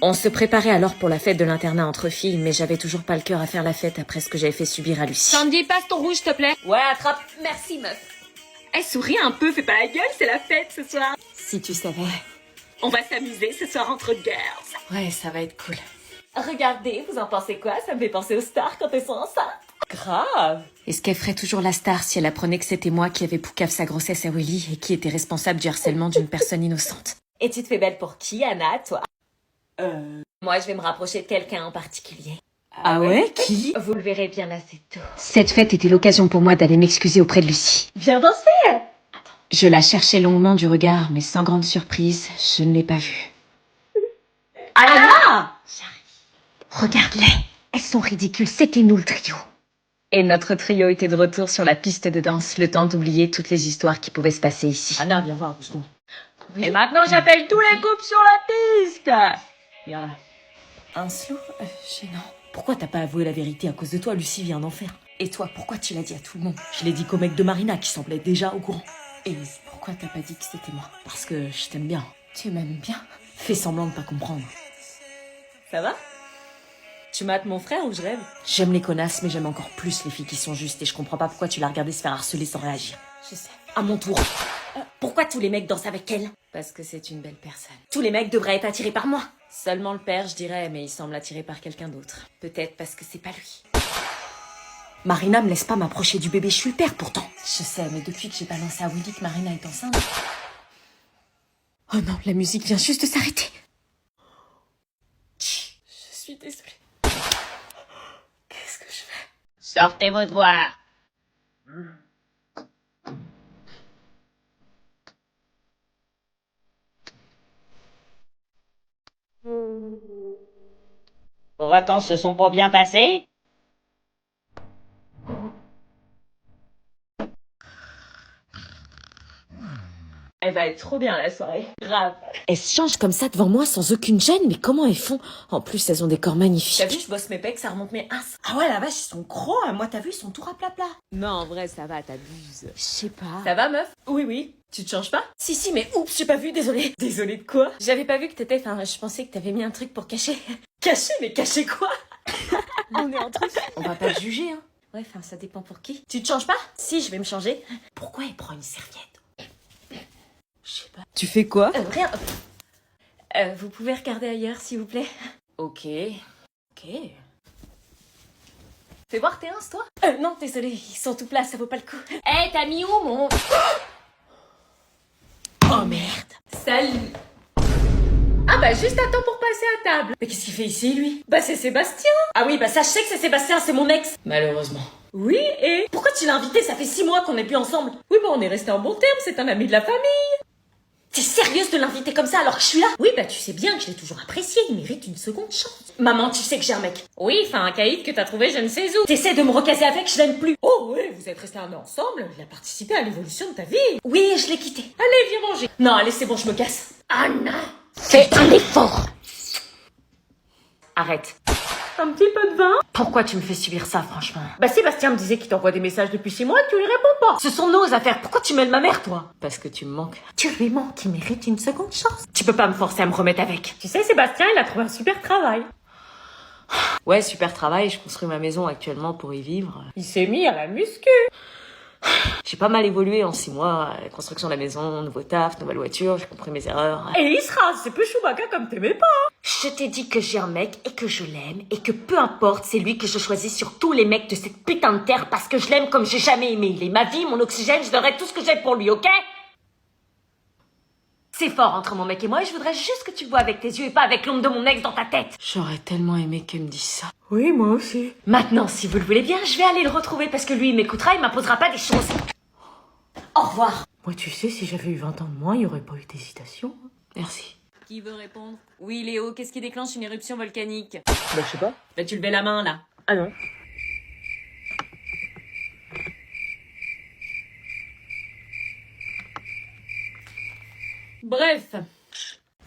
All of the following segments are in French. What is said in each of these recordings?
On se préparait alors pour la fête de l'internat entre filles, mais j'avais toujours pas le cœur à faire la fête après ce que j'avais fait subir à Lucie. Sandy, passe ton rouge, s'il te plaît. Ouais, attrape. Merci, meuf. Souris un peu, fais pas la gueule, c'est la fête ce soir. Si tu savais. On va s'amuser ce soir entre girls. Ouais, ça va être cool. Regardez, vous en pensez quoi? Ça me fait penser aux stars quand elles sont enceintes. Grave. Est-ce qu'elle ferait toujours la star si elle apprenait que c'était moi qui avais poucave sa grossesse à Willy et qui était responsable du harcèlement d'une personne innocente? Et tu te fais belle pour qui, Anna, toi? Moi, je vais me rapprocher de quelqu'un en particulier. Ah ouais? Qui? Vous le verrez bien assez tôt. Cette fête était l'occasion pour moi d'aller m'excuser auprès de Lucie. Viens danser! Je la cherchais longuement du regard, mais sans grande surprise, je ne l'ai pas vue. Anna! Regarde-les, elles sont ridicules, c'était nous le trio. Et notre trio était de retour sur la piste de danse, le temps d'oublier toutes les histoires qui pouvaient se passer ici. Anna, viens voir, bouge-toi. Et maintenant, j'appelle tous les couples sur la piste! Viens là. Un slow gênant. Pourquoi t'as pas avoué la vérité? À cause de toi, Lucie vient d'en faire. Et toi, pourquoi tu l'as dit à tout le monde? Je l'ai dit qu'au mec de Marina qui semblait déjà au courant. Et pourquoi t'as pas dit que c'était moi? Parce que je t'aime bien. Tu m'aimes bien? Fais semblant de pas comprendre. Ça va? Tu mates mon frère ou je rêve? J'aime les connasses, mais j'aime encore plus les filles qui sont justes et je comprends pas pourquoi tu l'as regardée se faire harceler sans réagir. Je sais. À mon tour. Pourquoi tous les mecs dansent avec elle? Parce que c'est une belle personne. Tous les mecs devraient être attirés par moi. Seulement le père, je dirais, mais il semble attiré par quelqu'un d'autre. Peut-être parce que c'est pas lui. Marina me laisse pas m'approcher du bébé, je suis le père pourtant. Je sais, mais depuis que j'ai balancé à Willy que Marina est enceinte... Oh non, la musique vient juste de s'arrêter. Je suis désolée. Qu'est-ce que je fais? Sortez vos doigts. Vos vacances se sont pas bien passées? Elle va être trop bien la soirée. Grave. Elles se changent comme ça devant moi sans aucune gêne, mais comment elles font? En plus, elles ont des corps magnifiques. T'as vu, je bosse mes pecs, ça remonte mes ins. Ah ouais, la vache, ils sont gros, hein. Moi t'as vu, ils sont tout rapla-pla. Non, en vrai, ça va, t'abuses. Je sais pas. Ça va, meuf? Oui, oui. Tu te changes pas? Si, mais oups, j'ai pas vu, désolée. Désolée de quoi? J'avais pas vu que t'étais, enfin, je pensais que t'avais mis un truc pour cacher. Caché, mais caché quoi? On est entre filles. On va pas te juger, hein. Ouais, enfin, ça dépend pour qui. Tu te changes pas? Si, je vais me changer. Pourquoi elle prend une serviette? Je sais pas. Tu fais quoi? Rien. Vous pouvez regarder ailleurs, s'il vous plaît? Ok. Fais voir tes ins, toi? Non, désolé, ils sont tout plats, ça vaut pas le coup. Hé, t'as mis où mon... Oh merde. Salut. Ah bah juste à temps pour passer à table. Mais qu'est-ce qu'il fait ici, lui? Bah c'est Sébastien. Ah oui, bah ça, je sais que c'est Sébastien, c'est mon ex. Malheureusement. Oui, et pourquoi tu l'as invité? Ça fait 6 mois qu'on est plus ensemble. Oui, bah on est resté en bon terme, c'est un ami de la famille. T'es sérieuse de l'inviter comme ça alors que je suis là? Oui, bah tu sais bien que je l'ai toujours apprécié, il mérite une seconde chance. Maman, tu sais que j'ai un mec. Oui, enfin un caïd que t'as trouvé je ne sais où. T'essaies de me recaser avec, je l'aime plus. Oh oui, vous êtes restés un an ensemble, il a participé à l'évolution de ta vie. Oui, je l'ai quitté. Allez, viens manger. Non, allez, c'est bon, je me casse. Anna, Fais un effort. Arrête. un petit peu de vin? Pourquoi tu me fais subir ça, franchement? Bah Sébastien me disait qu'il t'envoie des messages depuis 6 mois et que tu lui réponds pas. Ce sont nos affaires. Pourquoi tu mêles ma mère, toi? Parce que tu me manques. Tu lui manques, il mérite une seconde chance. Tu peux pas me forcer à me remettre avec. Tu sais, Sébastien, il a trouvé un super travail. Ouais, super travail, je construis ma maison actuellement pour y vivre. Il s'est mis à la muscu. J'ai pas mal évolué en 6 mois. La construction de la maison, nouveau taf, nouvelle voiture, j'ai compris mes erreurs. Et il se rase, c'est peu Chewbacca comme t'aimais pas. Je t'ai dit que j'ai un mec et que je l'aime et que peu importe, c'est lui que je choisis sur tous les mecs de cette putain de terre parce que je l'aime comme j'ai jamais aimé. Il est ma vie, mon oxygène, je donnerai tout ce que j'ai pour lui, ok? C'est fort entre mon mec et moi et je voudrais juste que tu le vois avec tes yeux et pas avec l'ombre de mon ex dans ta tête. J'aurais tellement aimé qu'elle me dise ça. Oui, moi aussi. Maintenant, si vous le voulez bien, je vais aller le retrouver parce que lui, il m'écoutera, il m'imposera pas des choses. Au revoir. Moi, tu sais, si j'avais eu 20 ans de moins, il n'y aurait pas eu d'hésitation. Merci. Qui veut répondre? Oui, Léo, qu'est-ce qui déclenche une éruption volcanique? Bah, je sais pas. Bah, tu levais la main, là. Ah non. Bref.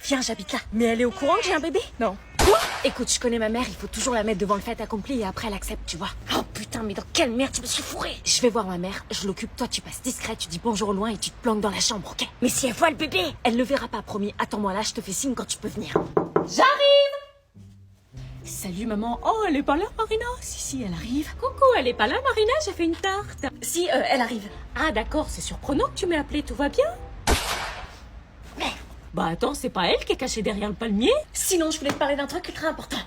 Viens, j'habite là. Mais elle est au courant que j'ai un bébé? Non. Quoi? Écoute, je connais ma mère, il faut toujours la mettre devant le fait accompli et après elle accepte, tu vois. Oh putain, mais dans quelle merde je me suis fourrée? Je vais voir ma mère, je l'occupe, toi tu passes discret, tu dis bonjour au loin et tu te planques dans la chambre, ok? Mais si elle voit le bébé, elle le verra pas, promis. Attends-moi là, je te fais signe quand tu peux venir. J'arrive! Salut maman. Oh, elle est pas là, Marina? Si, elle arrive. Coucou, elle est pas là, Marina, j'ai fait une tarte. Si, elle arrive. Ah d'accord, c'est surprenant que tu m'aies appelé, tout va bien? Bah attends, c'est pas elle qui est cachée derrière le palmier? Sinon, je voulais te parler d'un truc ultra important.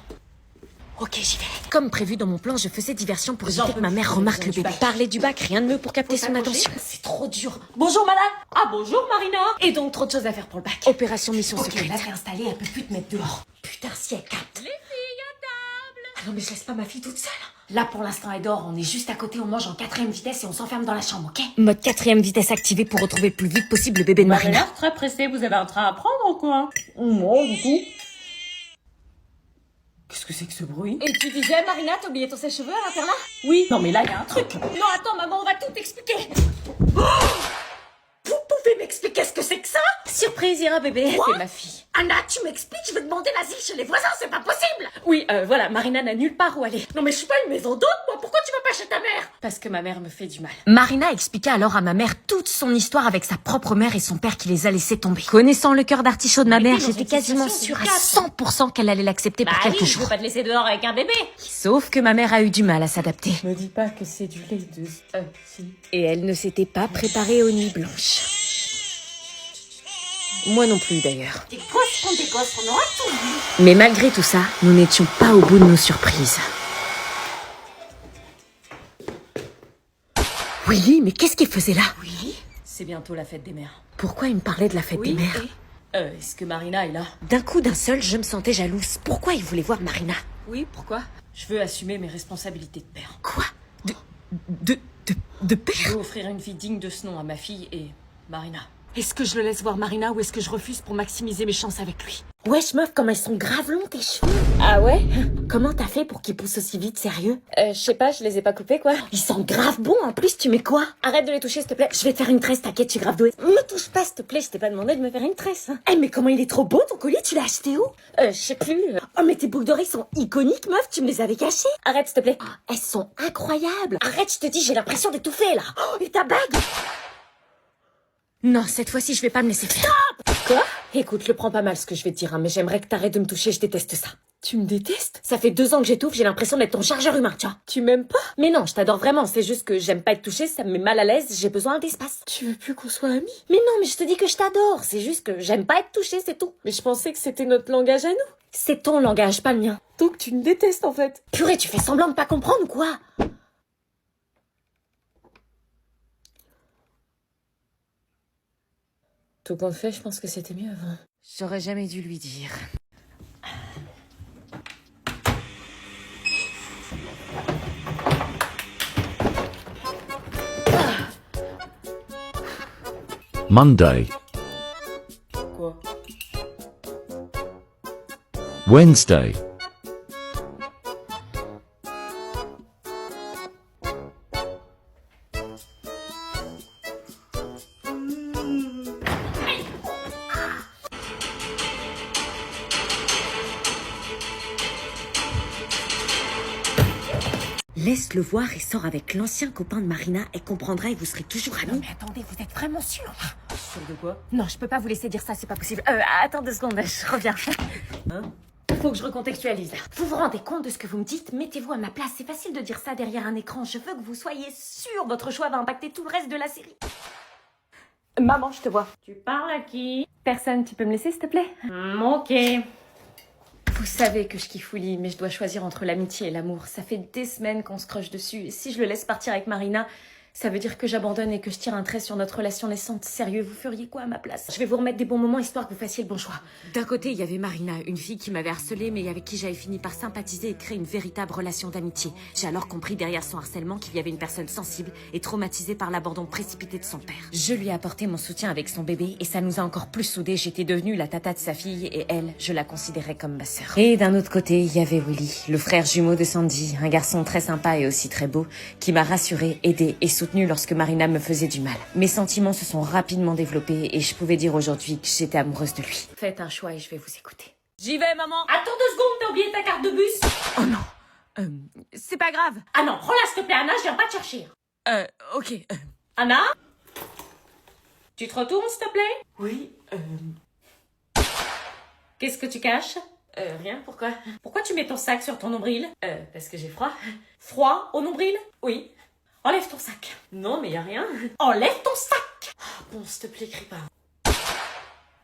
Ok, j'y vais. Comme prévu dans mon plan, je faisais diversion pour éviter que ma mère remarque le bébé. Parler du bac, rien de mieux pour capter son attention. C'est trop dur. Bonjour madame. Ah bonjour Marina. Et donc, trop de choses à faire pour le bac. Opération mission secrète. Là, c'est installé, elle peut plus te mettre dehors. Putain, si elle capte. Les filles à table. Ah non, mais je laisse pas ma fille toute seule. Là, pour l'instant, elle dort. On est juste à côté, on mange en 4ème vitesse et on s'enferme dans la chambre, ok? Mode 4ème vitesse activé pour retrouver le plus vite possible le bébé de Bah, Marina. l'air très pressé, vous avez un train à prendre ou quoi? Non, du tout. Qu'est-ce que c'est que ce bruit? Et tu disais, Marina, t'as oublié ton sèche-cheveux à l'internat? Oui. Non, mais là, il y a un truc. Non, attends, maman, on va tout expliquer. Vous pouvez m'expliquer ce que c'est que ça? Surprise, Ira bébé, Quoi? c'est ma fille. Anna, tu m'expliques? Je vais demander l'asile chez les voisins, c'est pas possible! Oui, voilà, Marina n'a nulle part où aller. Non, mais je suis pas une maison d'hôte, moi. Pourquoi tu vas pas chez ta mère? Parce que ma mère me fait du mal. Marina expliqua alors à ma mère toute son histoire avec sa propre mère et son père qui les a laissés tomber. Connaissant le cœur d'artichaut de ma mère, dans j'étais une quasiment situation sûre à délicate. 100% qu'elle allait l'accepter Bah pour oui, quelques je veux jours. pas te laisser dehors avec un bébé. Sauf que ma mère a eu du mal à s'adapter. Me dis pas que c'est du lait de... si. Et elle ne s'était pas préparée aux nuits blanches. Moi non plus d'ailleurs. Des gosses contre des gosses, on aura tout vu. Mais malgré tout ça, nous n'étions pas au bout de nos surprises. Willy, mais qu'est-ce qu'il faisait là? Oui, c'est bientôt la fête des mères. Pourquoi il me parlait de la fête des mères? Est-ce que Marina est là? D'un coup d'un seul, je me sentais jalouse. Pourquoi il voulait voir Marina? Oui, pourquoi? Je veux assumer mes responsabilités de père. Quoi? De père? Je veux offrir une vie digne de ce nom à ma fille et Marina. Est-ce que je le laisse voir Marina ou est-ce que je refuse pour maximiser mes chances avec lui? Wesh meuf, comme elles sont grave longs tes cheveux. Ah ouais? Comment t'as fait pour qu'ils poussent aussi vite, sérieux? Je sais pas, je les ai pas coupés quoi. Ils sont grave bons, en plus tu mets quoi? Arrête de les toucher s'il te plaît. Je vais te faire une tresse, t'inquiète, tu grave douée. Me touche pas s'il te plaît, je t'ai pas demandé de me faire une tresse. Hein. Eh mais comment il est trop beau ton collier, tu l'as acheté où? Je sais plus. Oh mais tes boucles d'oreilles sont iconiques meuf, tu me les avais cachées. Arrête s'il te plaît. Ah, elles sont incroyables. Arrête, je te dis, j'ai l'impression d'étouffer là. Oh, et ta bague? Non, cette fois-ci je vais pas me laisser faire. Quoi? Écoute, le prends pas mal ce que je vais te dire, hein, mais j'aimerais que t'arrêtes de me toucher, je déteste ça. Tu me détestes? Ça fait 2 ans que j'étouffe, j'ai l'impression d'être ton chargeur humain, tu vois. Tu m'aimes pas? Mais non, je t'adore vraiment, c'est juste que j'aime pas être touchée, ça me met mal à l'aise, j'ai besoin d'espace. Tu veux plus qu'on soit amis? Mais non, mais je te dis que je t'adore, c'est juste que j'aime pas être touchée, c'est tout. Mais je pensais que c'était notre langage à nous. C'est ton langage, pas le mien. Donc tu me détestes en fait. Purée, tu fais semblant de pas comprendre ou quoi? Tout compte fait, je pense que c'était mieux avant. J'aurais jamais dû lui dire. Monday, Quoi? Wednesday, Laisse-le voir et sors avec l'ancien copain de Marina et comprendra et vous serez toujours amis. Non mais attendez, vous êtes vraiment sûr là? Sûr de quoi? Non, je peux pas vous laisser dire ça, c'est pas possible. Attends 2 secondes, je reviens. Hein? Faut que je recontextualise. Vous vous rendez compte de ce que vous me dites? Mettez-vous à ma place, c'est facile de dire ça derrière un écran. Je veux que vous soyez sûr, votre choix va impacter tout le reste de la série. Maman, je te vois. Tu parles à qui? Personne, tu peux me laisser s'il te plaît? Ok. Vous savez que je kiffe Willy, mais je dois choisir entre l'amitié et l'amour. Ça fait des semaines qu'on se croche dessus. Et si je le laisse partir avec Marina, ça veut dire que j'abandonne et que je tire un trait sur notre relation naissante. Sérieux, vous feriez quoi à ma place? Je vais vous remettre des bons moments histoire que vous fassiez le bon choix. D'un côté, il y avait Marina, une fille qui m'avait harcelée, mais avec qui j'avais fini par sympathiser et créer une véritable relation d'amitié. J'ai alors compris derrière son harcèlement qu'il y avait une personne sensible et traumatisée par l'abandon précipité de son père. Je lui ai apporté mon soutien avec son bébé et ça nous a encore plus soudés. J'étais devenue la tata de sa fille et elle, je la considérais comme ma sœur. Et d'un autre côté, il y avait Willy, le frère jumeau de Sandy, un garçon très sympa et aussi très beau, qui m'a rassurée, aidée et soutenue lorsque Marina me faisait du mal. Mes sentiments se sont rapidement développés et je pouvais dire aujourd'hui que j'étais amoureuse de lui. Faites un choix et je vais vous écouter. J'y vais maman. Attends 2 secondes, t'as oublié ta carte de bus. Oh non, c'est pas grave. Ah non, prends-la s'il te plaît Anna, je viens pas te chercher. Ok. Anna? Tu te retournes s'il te plaît? Oui, Qu'est-ce que tu caches? Rien, pourquoi? Pourquoi tu mets ton sac sur ton nombril? Parce que j'ai froid. Froid au nombril? Oui. Enlève ton sac. Non, mais y a rien. Enlève ton sac! Oh, bon, s'il te plaît, crie pas.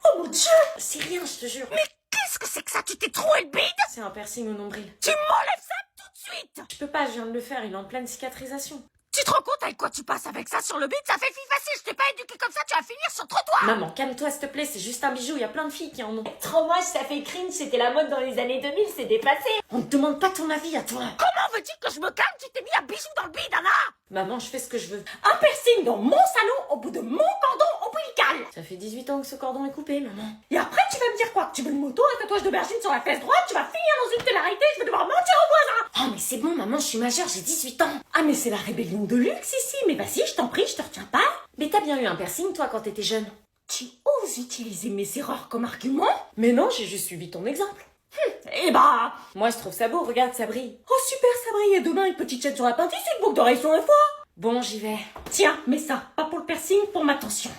Oh mon Dieu! C'est rien, je te jure. Mais Qu'est-ce que c'est que ça? Tu t'es troué le bide? c'est un piercing au nombril. Tu m'enlèves ça tout de suite! Je peux pas, je viens de le faire, il est en pleine citrisation. Tu te rends compte avec quoi tu passes avec ça sur le bide? Ça fait fille facile, je t'ai pas éduqué comme ça, tu vas finir sur le trottoir! Maman, calme-toi, s'il te plaît, c'est juste un bijou, il y a plein de filles qui en ont. Trop moche, ça fait cringe, c'était la mode dans les années 2000, c'est dépassé. On te demande pas ton avis à toi. Comment veux-tu que je me calme? Tu t'es mis un bijou dans le bide, Anna! Maman, je fais ce que je veux. Un piercing dans mon salon au bout de mon cordon ombilical! Ça fait 18 ans que ce cordon est coupé, maman. Et après, tu vas me dire quoi? Tu veux une moto, un tatouage d'aubergine sur la fesse droite? Tu vas finir dans une télé-réalité, je vais devoir mentir aux voisins! Oh, mais c'est bon, maman, je suis majeure, j'ai 18 ans. Ah, mais c'est la rébellion de luxe ici, mais vas-y, je t'en prie, je te retiens pas. Mais t'as bien eu un piercing, toi, quand t'étais jeune? Tu oses utiliser mes erreurs comme argument? Mais non, j'ai juste suivi ton exemple. Eh bah! Moi, je trouve ça beau, regarde, ça brille. Oh super, ça brille, et demain, une petite chaîne sur l'appendice, une boucle d'oreille sur le foie! Bon, j'y vais. Tiens, mets ça, pas pour le piercing, pour ma tension.